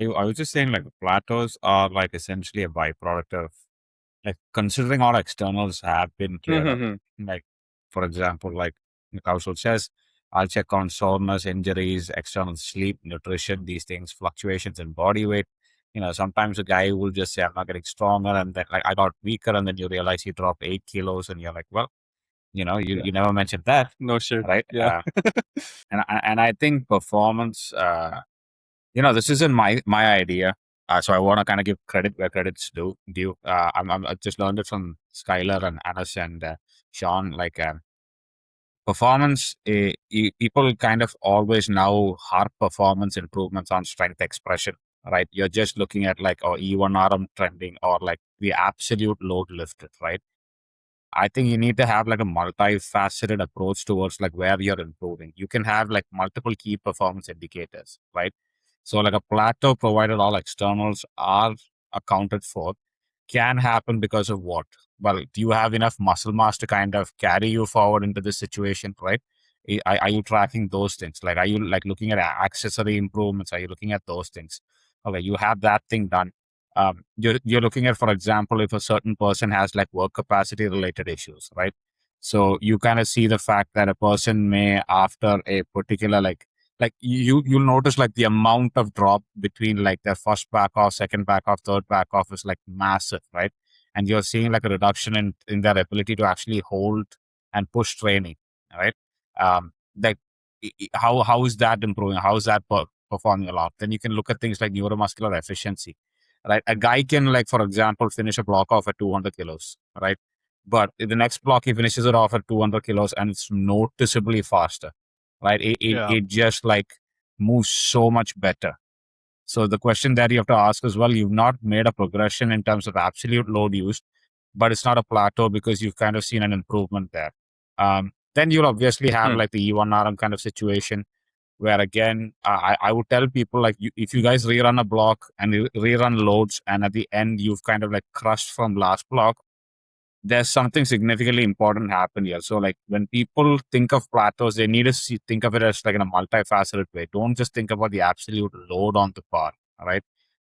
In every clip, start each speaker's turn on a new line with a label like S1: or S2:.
S1: I was just saying, like, plateaus are like essentially a byproduct of, like, considering all externals have been cleared up. Like, for example, like Kaushal says, I'll check on soreness, injuries, external sleep, nutrition, these things, fluctuations in body weight. Sometimes a guy will just say, I'm not getting stronger, and then like I got weaker, and then you realize you dropped 8 kilos, and you're like, well,
S2: Yeah.
S1: you never mentioned that,
S2: No shit.
S1: right?
S2: Yeah.
S1: And I think performance. This isn't my idea, so I want to kind of give credit where credit's due. I just learned it from Skylar and Anas and Sean. Like, performance, people kind of always now harp performance improvements on strength expression, right? You're just looking at like, or E1RM trending, or like the absolute load lifted, right? I think you need to have like a multifaceted approach towards like where you're improving. You can have like multiple key performance indicators, right? So like a plateau, provided all externals are accounted for, can happen because of what? Well, do you have enough muscle mass to kind of carry you forward into this situation, right? Are you tracking those things? Like, are you like looking at accessory improvements? Are you looking at those things? Okay, you have that thing done. You're looking at, for example, if a certain person has like work capacity related issues, right? So you kind of see the fact that a person may, after a particular like you'll notice like the amount of drop between like their first back off, second back off, third back off is like massive, right? And you're seeing like a reduction in their ability to actually hold and push training, right? Like how is that improving? How is that performing a lot? Then you can look at things like neuromuscular efficiency, right? A guy can, like, for example, finish a block off at 200 kilos, right? But in the next block, he finishes it off at 200 kilos and it's noticeably faster, right? It just like moves so much better. So the question that you have to ask is, well, you've not made a progression in terms of absolute load used, but it's not a plateau because you've kind of seen an improvement there. Then you'll obviously have like the E1RM kind of situation where, again, I would tell people, like, if you guys rerun a block and rerun loads, and at the end you've kind of like crushed from last block, there's something significantly important happen here. So like when people think of plateaus, they need to think of it as like in a multifaceted way. Don't just think about the absolute load on the bar, right?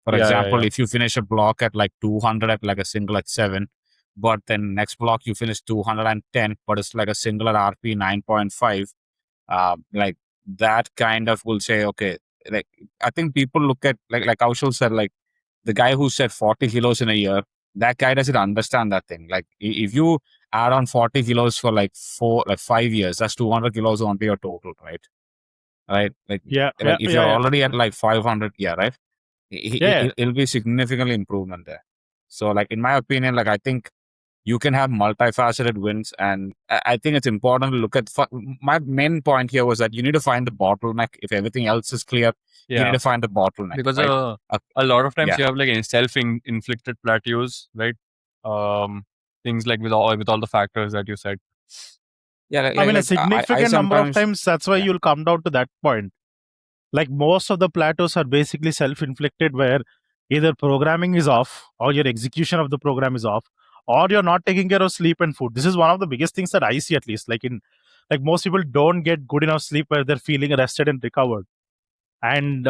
S1: For example, if you finish a block at like 200 at like a single at 7, but then next block you finish 210, but it's like a single at RP 9.5, like that kind of will say, okay, like I think people look at like Kaushal said, like the guy who said 40 kilos in a year, that guy doesn't understand that thing. Like if you add on 40 kilos for like 5 years, that's 200 kilos onto your total, right? Right? Like, if you're already at like 500, right? It'll be significantly improvement there. So like, in my opinion, like I think you can have multifaceted wins, and I think it's important to look at. My main point here was that you need to find the bottleneck. If everything else is clear, you need to find the bottleneck.
S2: Because
S1: right?
S2: a lot of times you have like self-inflicted plateaus, right? Things like with all the factors that you said.
S3: Yeah, I mean, a significant number of times, that's why you'll come down to that point. Like most of the plateaus are basically self-inflicted, where either programming is off or your execution of the program is off, or you're not taking care of sleep and food. This is one of the biggest things that I see, at least. Like most people don't get good enough sleep where they're feeling rested and recovered. And